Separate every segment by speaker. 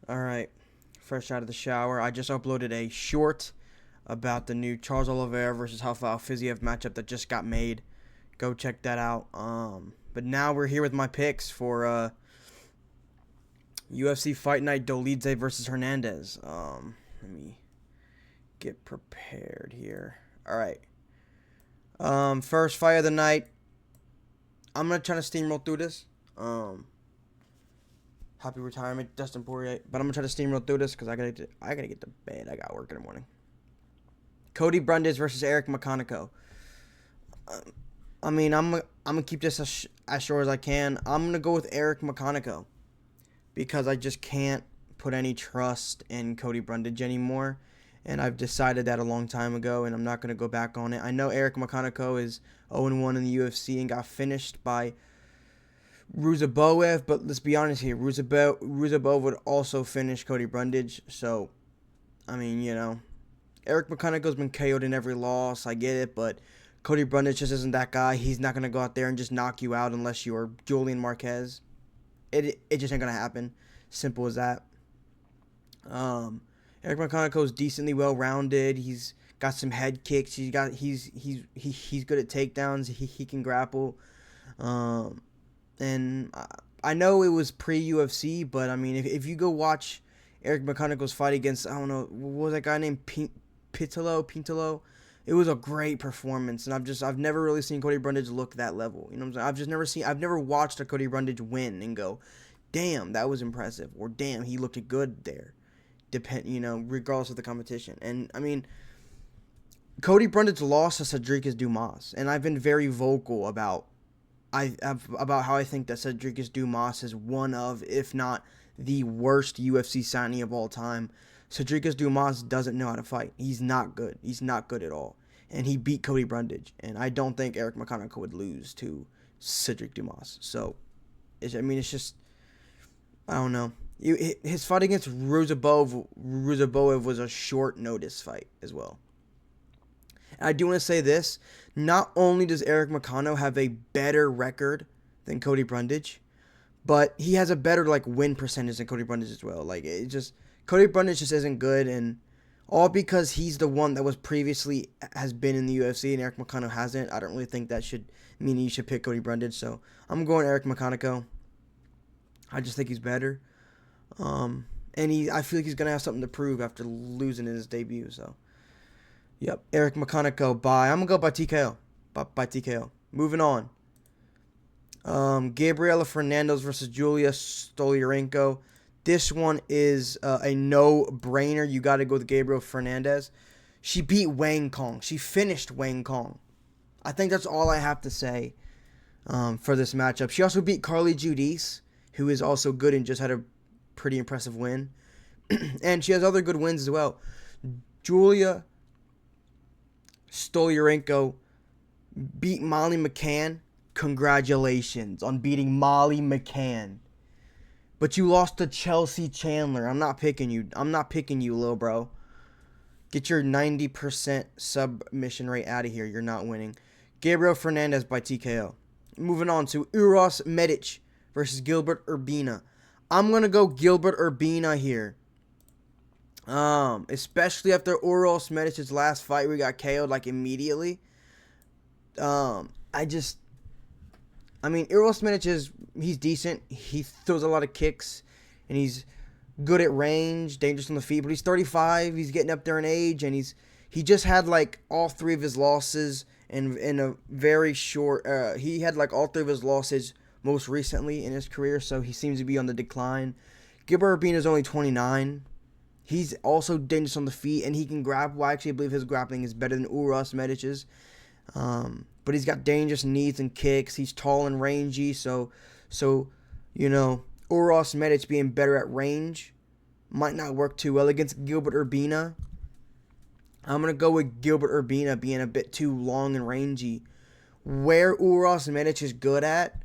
Speaker 1: Alright, fresh out of the shower. I just uploaded a short about the new Charles Oliveira versus Rafael Fiziev matchup that just got made. Go check that out. But now we're here with my picks for UFC Fight Night Dolidze versus Hernandez. Let me get prepared here. Alright. First fight of the night. I'm gonna try to steamroll through this. Happy retirement, Dustin Poirier. But I'm gonna try to steamroll through this because I gotta get to bed. I got work in the morning. Cody Brundage versus Eric McConaughey. I'm gonna keep this as short as I can. I'm gonna go with Eric McConaughey because I just can't put any trust in Cody Brundage anymore, and I've decided that a long time ago, and I'm not gonna go back on it. I know Eric McConaughey is 0-1 in the UFC and got finished by Ruzaboev, but let's be honest here. Ruzaboev would also finish Cody Brundage. So, Eric McConaughey's been KO'd in every loss. I get it, but Cody Brundage just isn't that guy. He's not going to go out there and just knock you out unless you're Julian Marquez. It just ain't going to happen. Simple as that. Eric McConaughey's decently well-rounded. He's got some head kicks. He's good at takedowns. He can grapple. And I know it was pre-UFC, but if you go watch Eric McConaughey's fight against, I don't know, what was that guy named Pintello? It was a great performance, and I've never really seen Cody Brundage look that level. You know what I'm saying? I've never watched a Cody Brundage win and go, damn, that was impressive, or damn, he looked good there. Regardless of the competition. And Cody Brundage lost to Cedric Dumas, and I've been very vocal about how I think that Cedric Dumas is one of, if not the worst UFC signing of all time. Cedric Dumas doesn't know how to fight. He's not good. He's not good at all. And he beat Cody Brundage. And I don't think Eric McConaughey would lose to Cedric Dumas. So, it's just, I don't know. His fight against Ruzaboev was a short notice fight as well. And I do want to say this. Not only does Eric McConaughey have a better record than Cody Brundage, but he has a better win percentage than Cody Brundage as well. Cody Brundage just isn't good, and all because he's the one that was previously has been in the UFC and Eric McConaughey hasn't. I don't really think that should mean you should pick Cody Brundage. So I'm going Eric McConaughey. I just think he's better. And I feel like he's gonna have something to prove after losing in his debut. So. Yep, Eric McConaughey I'm going to go by TKO. By TKO. Moving on. Gabriela Fernandez versus Julia Stoliarenko. This one is a no-brainer. You got to go with Gabriel Fernandez. She beat Wang Kong. She finished Wang Kong. I think that's all I have to say for this matchup. She also beat Carly Judice, who is also good and just had a pretty impressive win. And she has other good wins as well. Julia Stoliarenko beat Molly McCann. Congratulations on beating Molly McCann. But you lost to Chelsea Chandler. I'm not picking you. Little bro. Get your 90% submission rate out of here. You're not winning. Gabriel Fernandez by TKO. Moving on to Uros Medic versus Gilbert Urbina. I'm going to go Gilbert Urbina here. Especially after Uros Medic's last fight where he got KO'd immediately. Uros Medic he's decent. He throws a lot of kicks, and he's good at range, dangerous on the feet. But he's 35. He's getting up there in age, and he just had all three of his losses in a very short. He had all three of his losses most recently in his career, so he seems to be on the decline. Gilbert Urbina is only 29. He's also dangerous on the feet, and he can grapple. I actually believe his grappling is better than Uros Medic's. But he's got dangerous knees and kicks. He's tall and rangy, so Uros Medic being better at range might not work too well against Gilbert Urbina. I'm going to go with Gilbert Urbina being a bit too long and rangy. Where Uros Medic is good at,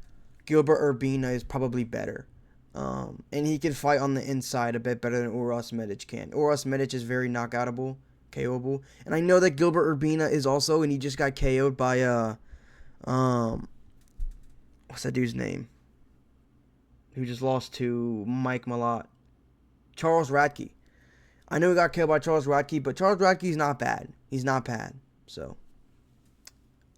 Speaker 1: Gilbert Urbina is probably better. And he can fight on the inside a bit better than Uros Medic can. Uros Medic is very knockoutable, KO'able. And I know that Gilbert Urbina is also, and he just got KO'd by, what's that dude's name? Who just lost to Mike Malott. Charles Radke. I know he got killed by Charles Radke, but Charles Radke's not bad. He's not bad. So,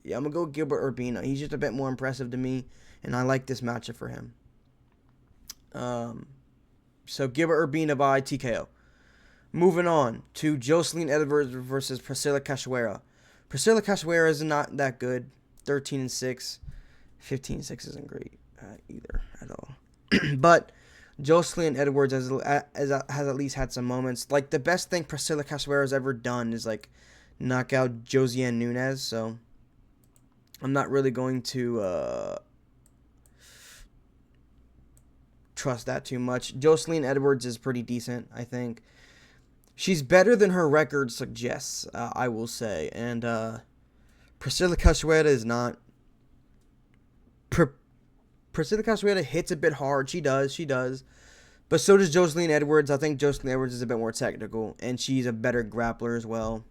Speaker 1: yeah, I'm going to go with Gilbert Urbina. He's just a bit more impressive to me, and I like this matchup for him. So, Gilbert Urbina by TKO. Moving on to Jocelyn Edwards versus Priscilla Cachoeira. Priscilla Cachoeira is not that good. 13-6. 15-6 isn't great either at all. But Jocelyn Edwards has at least had some moments. Like, the best thing Priscilla Cachoeira has ever done is, like, knock out Josiane Nunes. So, I'm not really going to trust that too much. Jocelyn Edwards is pretty decent, I think. She's better than her record suggests, I will say. And Priscilla Cachoeira is not. Priscilla Cachoeira hits a bit hard. She does. But so does Jocelyn Edwards. I think Jocelyn Edwards is a bit more technical, and she's a better grappler as well.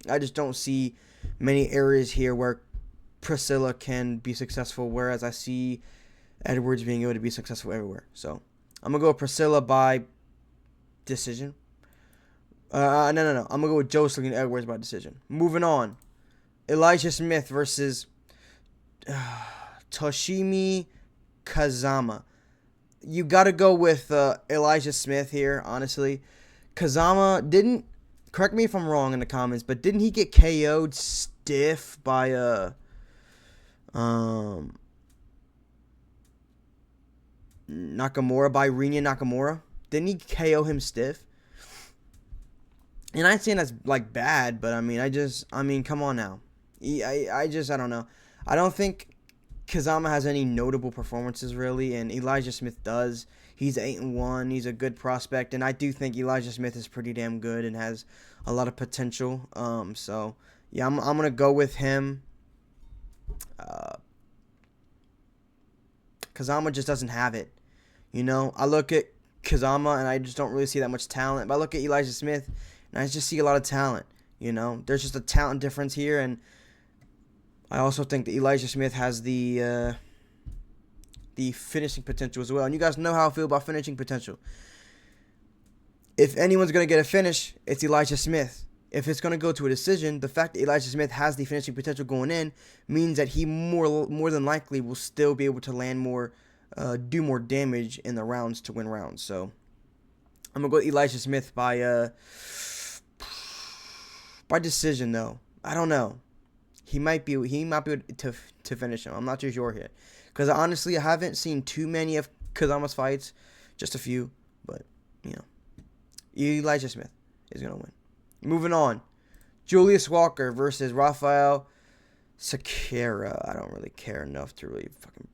Speaker 1: I just don't see many areas here where Priscilla can be successful, whereas I see Edwards being able to be successful everywhere. So I'm going to go with Priscilla by decision. No. I'm going to go with Jocelyn Edwards by decision. Moving on. Elijah Smith versus Toshimi Kazama. You got to go with Elijah Smith here, honestly. Kazama didn't, correct me if I'm wrong in the comments, but didn't he get KO'd stiff by Nakamura, by Rinya Nakamura? Didn't he KO him stiff? And I ain't saying that's, like, bad, but, I mean, come on now. I don't know. I don't think Kazama has any notable performances, really, and Elijah Smith does. He's 8-1. He's a good prospect, and I do think Elijah Smith is pretty damn good and has a lot of potential. So, yeah, I'm going to go with him. Kazama just doesn't have it. You know, I look at Kazama, and I just don't really see that much talent. But I look at Elijah Smith, and I just see a lot of talent. You know, there's just a talent difference here, and I also think that Elijah Smith has the finishing potential as well. And you guys know how I feel about finishing potential. If anyone's going to get a finish, it's Elijah Smith. If it's going to go to a decision, the fact that Elijah Smith has the finishing potential going in means that he more than likely will still be able to land more, do more damage in the rounds to win rounds. So I'm going to go Elijah Smith by decision, though. I don't know. He might be able to finish him. I'm not too sure here. Because honestly, I haven't seen too many of Kazama's fights. Just a few. But, you know. Elijah Smith is going to win. Moving on. Julius Walker versus Rafael Sakara. I don't really care enough to really fucking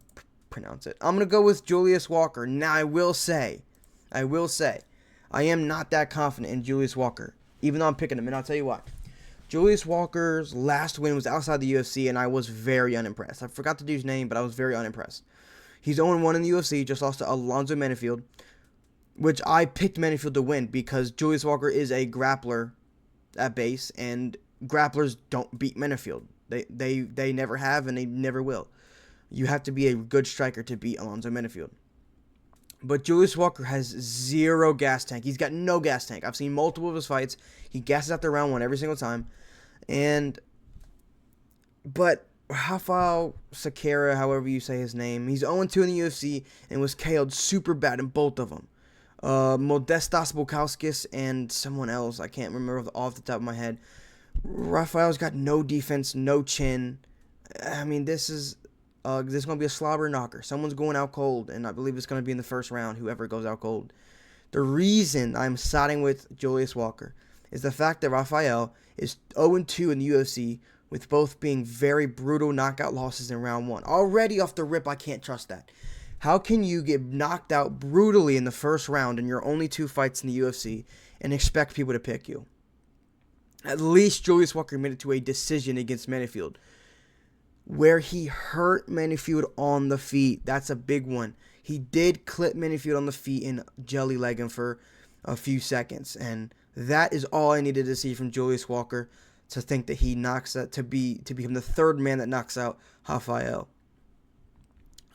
Speaker 1: pronounce it. I'm going to go with Julius Walker. Now, I will say, I am not that confident in Julius Walker. Even though I'm picking him. And I'll tell you why. Julius Walker's last win was outside the UFC, and I was very unimpressed. I forgot the dude's name, but I was very unimpressed. He's 0-1 in the UFC, just lost to Alonzo Menifield, which I picked Menifield to win because Julius Walker is a grappler at base, and grapplers don't beat Menifield. They never have, and they never will. You have to be a good striker to beat Alonzo Menifield. But Julius Walker has zero gas tank. He's got no gas tank. I've seen multiple of his fights. He gasses after round one every single time. But Rafael Sakara, however you say his name, he's 0-2 in the UFC and was KO'd super bad in both of them. Modestas Bukauskas and someone else. I can't remember off the top of my head. Rafael's got no defense, no chin. I mean, this is going to be a slobber knocker. Someone's going out cold, and I believe it's going to be in the first round, whoever goes out cold. The reason I'm siding with Julius Walker is the fact that Rafael is 0-2 in the UFC, with both being very brutal knockout losses in round one. Already off the rip, I can't trust that. How can you get knocked out brutally in the first round in your only two fights in the UFC and expect people to pick you? At least Julius Walker made it to a decision against Menifield, where he hurt Menifield on the feet. That's a big one. He did clip Menifield on the feet and jelly leg him for a few seconds. And that is all I needed to see from Julius Walker to think that he knocks out, to become the third man that knocks out Rafael.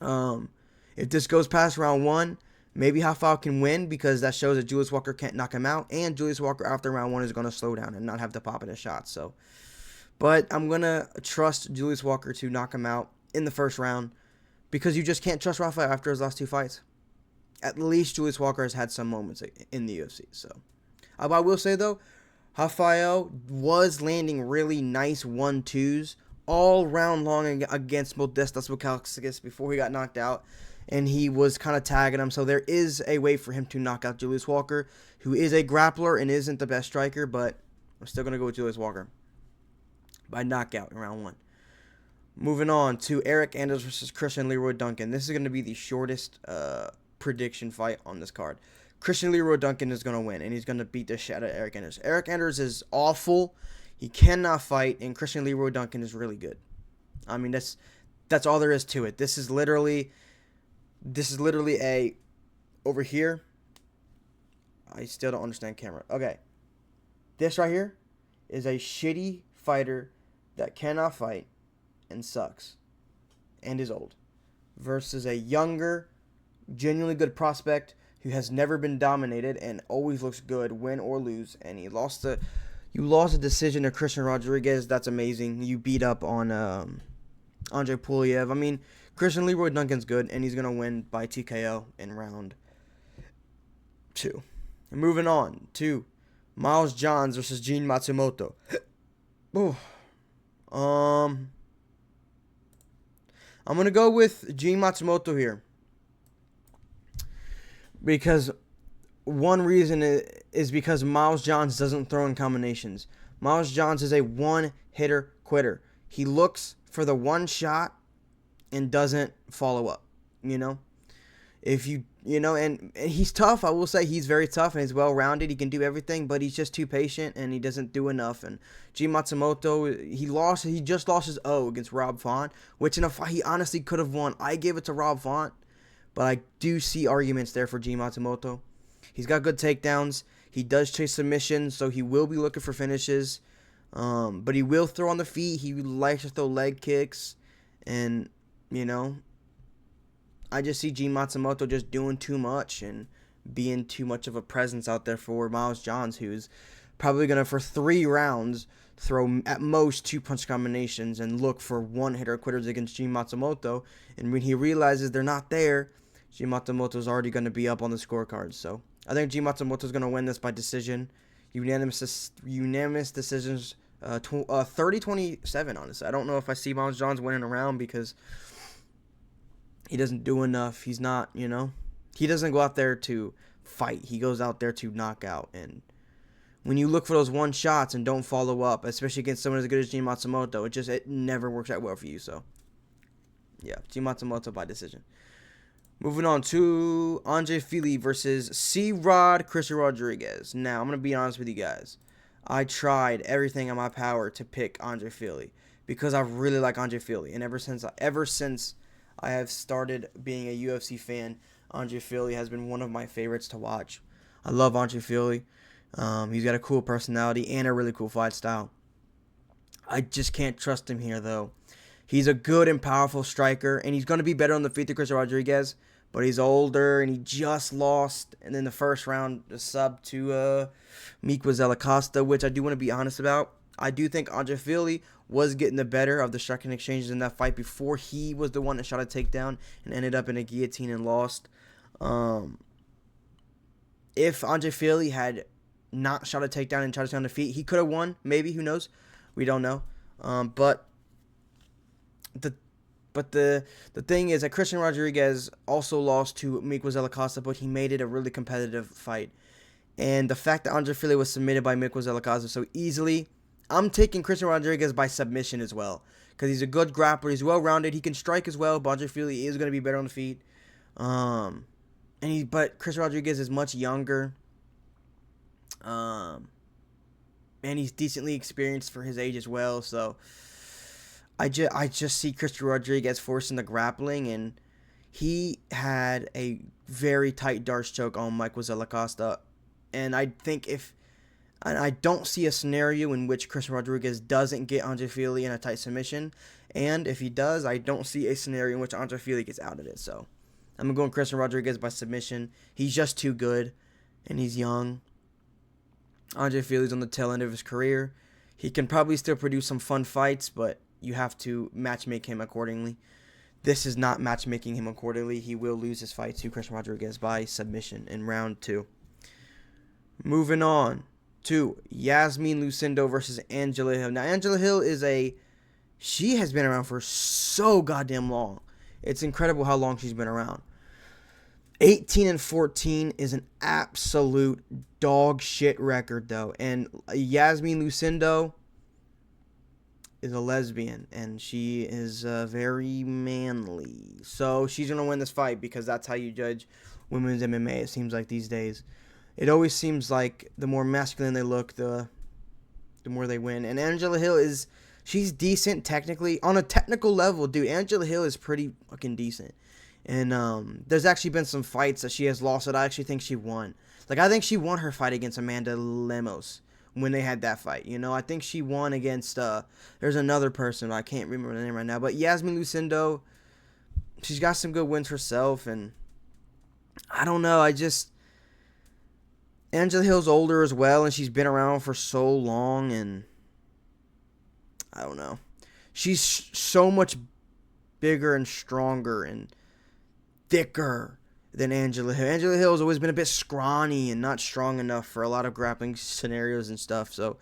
Speaker 1: If this goes past round one, Maybe Rafael can win because that shows that Julius Walker can't knock him out, and Julius Walker after round 1 is going to slow down and not have to pop in his shots. So, but I'm going to trust Julius Walker to knock him out in the first round because you just can't trust Rafael after his last 2 fights. At least Julius Walker has had some moments in the UFC. So, I will say though, Rafael was landing really nice 1-2s all round long against Modestas Bukalskis before he got knocked out. And he was kind of tagging him. So there is a way for him to knock out Julius Walker, who is a grappler and isn't the best striker, but I'm still going to go with Julius Walker by knockout in round 1. Moving on to Eric Anders versus Christian Leroy Duncan. This is going to be the shortest prediction fight on this card. Christian Leroy Duncan is going to win, and he's going to beat the shit out of Eric Anders. Eric Anders is awful. He cannot fight, and Christian Leroy Duncan is really good. I mean, that's all there is to it. This is literally a, over here, I still don't understand camera. Okay. This right here is a shitty fighter that cannot fight and sucks and is old versus a younger, genuinely good prospect who has never been dominated and always looks good, win or lose. And you lost a decision to Christian Rodriguez. That's amazing. You beat up on Andre Puliev. I mean, Christian Leroy Duncan's good, and he's going to win by TKO in round 2. And moving on to Miles Johns versus Gene Matsumoto. I'm going to go with Gene Matsumoto here. Because one reason is because Miles Johns doesn't throw in combinations. Miles Johns is a one-hitter quitter. He looks for the one shot and doesn't follow up, and he's tough. I will say he's very tough and he's well-rounded. He can do everything, but he's just too patient and he doesn't do enough. And Gene Matsumoto, he just lost his O against Rob Font, which in a fight he honestly could have won. I gave it to Rob Font, but I do see arguments there for Gene Matsumoto. He's got good takedowns. He does chase submissions, so he will be looking for finishes. But he will throw on the feet. He likes to throw leg kicks. And, I just see Gene Matsumoto just doing too much and being too much of a presence out there for Miles Johns, who's probably going to, for 3 rounds, throw at most 2-punch combinations and look for one-hitter quitters against Gene Matsumoto. And when he realizes they're not there, Gene Matsumoto's already going to be up on the scorecards. So I think Gene Matsumoto's going to win this by decision. Unanimous decisions, 30-27, honestly. I don't know if I see Miles Johns winning a round because he doesn't do enough. He's not, he doesn't go out there to fight. He goes out there to knock out. And when you look for those one shots and don't follow up, especially against someone as good as Gene Matsumoto, it never works out well for you. So, yeah, Gene Matsumoto by decision. Moving on to Andre Fili versus C-Rod Christian Rodriguez. Now, I'm going to be honest with you guys. I tried everything in my power to pick Andre Fili because I really like Andre Fili. And ever since I have started being a UFC fan, Andre Fili has been one of my favorites to watch. I love Andre Fili. He's got a cool personality and a really cool fight style. I just can't trust him here, though. He's a good and powerful striker, and he's going to be better on the feet than Christian Rodriguez, but he's older, and he just lost, and then the first round, a sub to Miquel Acosta, which I do want to be honest about. I do think Andre Fili was getting the better of the striking exchanges in that fight before he was the one that shot a takedown and ended up in a guillotine and lost. If Andre Fili had not shot a takedown and tried to stay on the feet, he could have won, maybe, who knows? We don't know. But the thing is that Christian Rodriguez also lost to Miquel Acosta, but he made it a really competitive fight. And the fact that Andre Fili was submitted by Miquel Acosta so easily, I'm taking Christian Rodriguez by submission as well. Because he's a good grappler. He's well-rounded. He can strike as well, but Andre Fili is going to be better on the feet. But Christian Rodriguez is much younger. And he's decently experienced for his age as well. So I just see Christian Rodriguez forcing the grappling, and he had a very tight Darce choke on Miquel Acosta. And I don't see a scenario in which Christian Rodriguez doesn't get Andre Fili in a tight submission. And if he does, I don't see a scenario in which Andre Fili gets out of it. So I'm going Christian Rodriguez by submission. He's just too good, and he's young. Andre Fili's on the tail end of his career. He can probably still produce some fun fights, but you have to matchmake him accordingly. This is not matchmaking him accordingly. He will lose his fight to Christian Rodriguez by submission in round 2. Moving on to Yasmin Lucindo versus Angela Hill. Now, Angela Hill she has been around for so goddamn long. It's incredible how long she's been around. 18-14 is an absolute dog shit record, though. And Yasmin Lucindo is a lesbian, and she is very manly. So she's going to win this fight because that's how you judge women's MMA, it seems like these days. It always seems like the more masculine they look, the more they win. And Angela Hill she's decent technically. On a technical level, dude, Angela Hill is pretty fucking decent. And there's actually been some fights that she has lost that I actually think she won. Like, I think she won her fight against Amanda Lemos when they had that fight. You know, I think she won against, there's another person. I can't remember the name right now. But Yasmin Lucindo, she's got some good wins herself. And I don't know. Angela Hill's older as well, and she's been around for so long. And I don't know. She's so much bigger and stronger and thicker than Angela Hill. Angela Hill has always been a bit scrawny and not strong enough for a lot of grappling scenarios and stuff. So,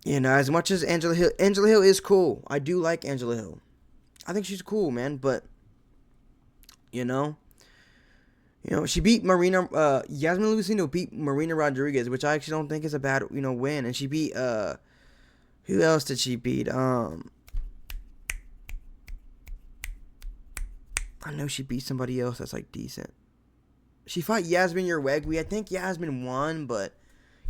Speaker 1: you know, as much as Angela Hill is cool. I do like Angela Hill. I think she's cool, man. But, you know, she beat Yasmin Lucindo beat Marina Rodriguez, which I actually don't think is a bad, win. And she beat, who else did she beat? I know she beat somebody else that's, like, decent. She fought Yasmin Yerwegwi. I think Yasmin won, but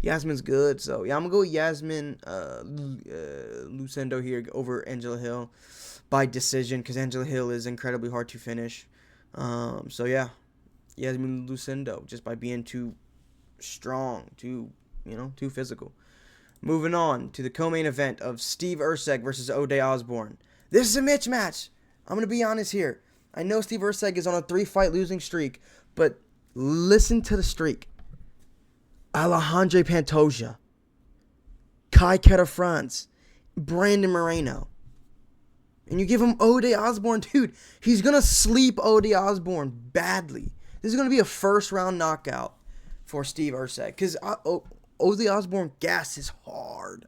Speaker 1: Yasmin's good. So, yeah, I'm going to go with Yasmin Lucindo here over Angela Hill by decision because Angela Hill is incredibly hard to finish. So, yeah, Yasmin Lucindo just by being too strong, too physical. Moving on to the co-main event of Steve Erceg versus O'Day Osborne. This is a mismatch. I'm going to be honest here. I know Steve Erceg is on a 3-fight losing streak, but listen to the streak. Alejandro Pantoja, Kai Kara-France, Brandon Moreno. And you give him O'Day Osborne, dude. He's going to sleep O'Day Osborne badly. This is going to be a first-round knockout for Steve Erceg because O'Day Osborne gasses hard.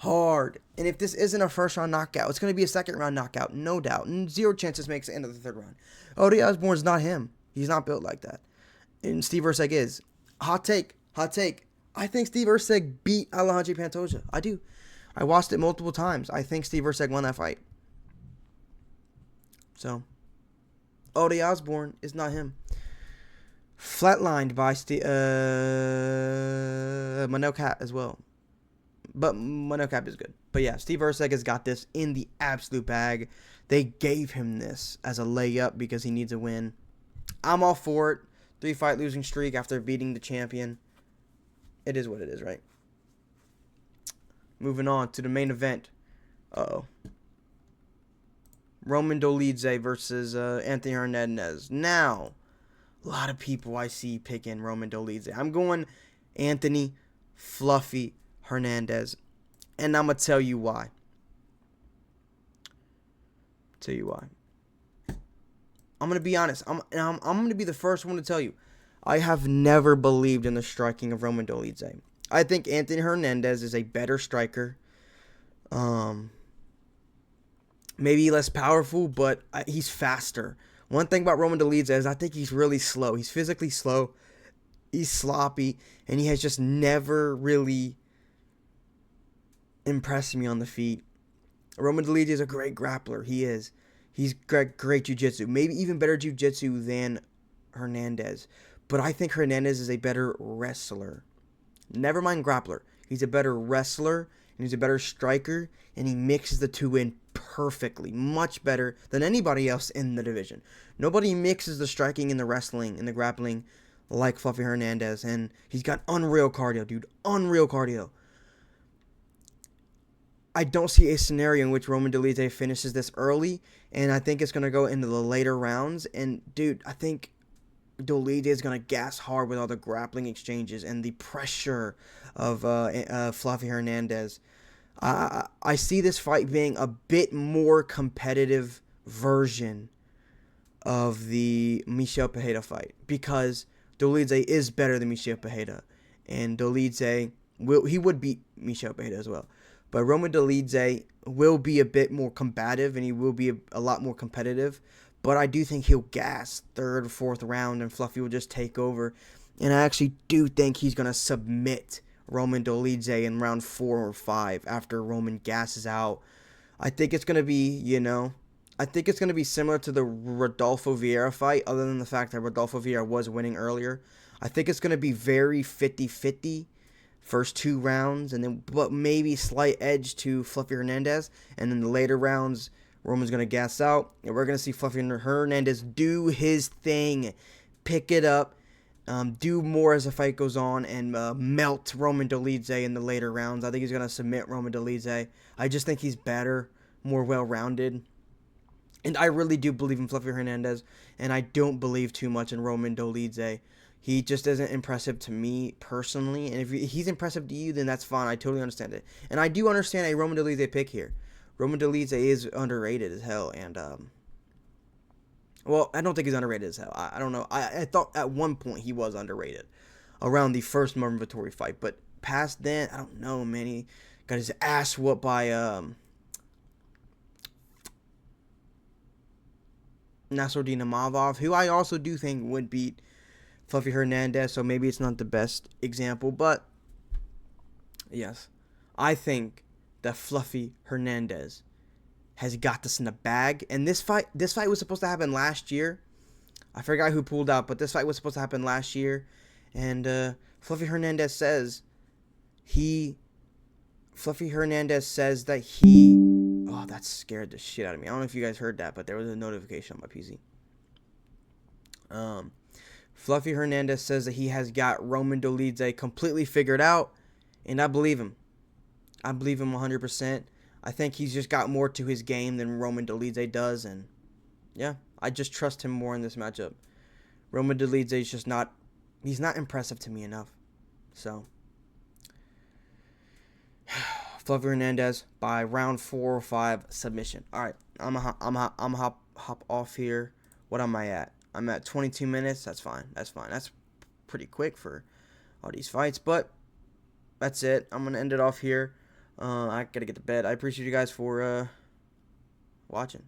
Speaker 1: And if this isn't a first-round knockout, it's going to be a second-round knockout, no doubt. And 0 chances makes it into the third round. O'Day Osborne's not him. He's not built like that. And Steve Erceg is. Hot take. I think Steve Erceg beat Alejandro Pantoja. I do. I watched it multiple times. I think Steve Erceg won that fight. So, O'Day Osborne is not him. Flatlined by Manel Cat as well. But Manel Cap is good. But yeah, Steve Erceg has got this in the absolute bag. They gave him this as a layup because he needs a win. I'm all for it. 3-fight losing streak after beating the champion. It is what it is, right? Moving on to the main event. Roman Dolidze versus Anthony Hernandez. Now, a lot of people I see picking Roman Dolidze. I'm going Anthony Fluffy Hernandez, and I'm gonna tell you why. I'm gonna be honest. I'm gonna be the first one to tell you. I have never believed in the striking of Roman Dolidze. I think Anthony Hernandez is a better striker. Maybe less powerful, but he's faster. One thing about Roman Dolidze is I think he's really slow. He's physically slow. He's sloppy, and he has just never really impressed me on the feet. Roman Dolidze is a great grappler. He is. He's great jiu-jitsu. Maybe even better jiu-jitsu than Hernandez. But I think Hernandez is a better wrestler. Never mind grappler. He's a better wrestler, and he's a better striker, and he mixes the two in perfectly. Much better than anybody else in the division. Nobody mixes the striking and the wrestling and the grappling like Fluffy Hernandez. And he's got unreal cardio, dude. Unreal cardio. I don't see a scenario in which Roman Dolidze finishes this early, and I think it's going to go into the later rounds. And, dude, I think Dolidze is going to gas hard with all the grappling exchanges and the pressure of Fluffy Hernandez. I see this fight being a bit more competitive version of the Michel Pereira fight because Dolidze is better than Michel Pereira, and Dolidze would beat Michel Pereira as well. But Roman Dolidze will be a bit more combative and he will be a lot more competitive. But I do think he'll gas third or fourth round and Fluffy will just take over. And I actually do think he's going to submit Roman Dolidze in round 4 or 5 after Roman gasses out. I think it's going to be, I think it's going to be similar to the Rodolfo Vieira fight, other than the fact that Rodolfo Vieira was winning earlier. I think it's going to be very 50-50 first 2 rounds, and then but maybe slight edge to Fluffy Hernandez, and then the later rounds, Roman's going to gas out, and we're going to see Fluffy Hernandez do his thing, pick it up, do more as the fight goes on, and melt Roman Dolidze in the later rounds. I think he's going to submit Roman Dolidze. I just think he's better, more well-rounded. And I really do believe in Fluffy Hernandez, and I don't believe too much in Roman Dolidze. He just isn't impressive to me personally, and if he's impressive to you, then that's fine. I totally understand it. And I do understand a Roman Dolidze pick here. Roman Dolidze is underrated as hell, and, well, I don't think he's underrated as hell. I don't know. I thought at one point he was underrated around the first Marvin Vettori fight, but past then, I don't know, man. He got his ass whooped by, Nasruddin Imavov, who I also do think would beat Fluffy Hernandez, so maybe it's not the best example, but yes, I think that Fluffy Hernandez has got this in the bag, and this fight was supposed to happen last year. I forgot who pulled out, but this fight was supposed to happen last year, and Fluffy Hernandez says that he. Oh, that scared the shit out of me. I don't know if you guys heard that, but there was a notification on my PC. Fluffy Hernandez says that he has got Roman Dolidze completely figured out, and I believe him. I believe him 100%. I think he's just got more to his game than Roman Dolidze does, and yeah, I just trust him more in this matchup. Roman Dolidze is just not, he's not impressive to me enough. So, Fluffy Hernandez by round 4 or 5 submission. All right, I'm hop off here. What am I at? I'm at 22 minutes. That's fine. That's pretty quick for all these fights, but that's it. I'm gonna end it off here. I gotta get to bed. I appreciate you guys for watching.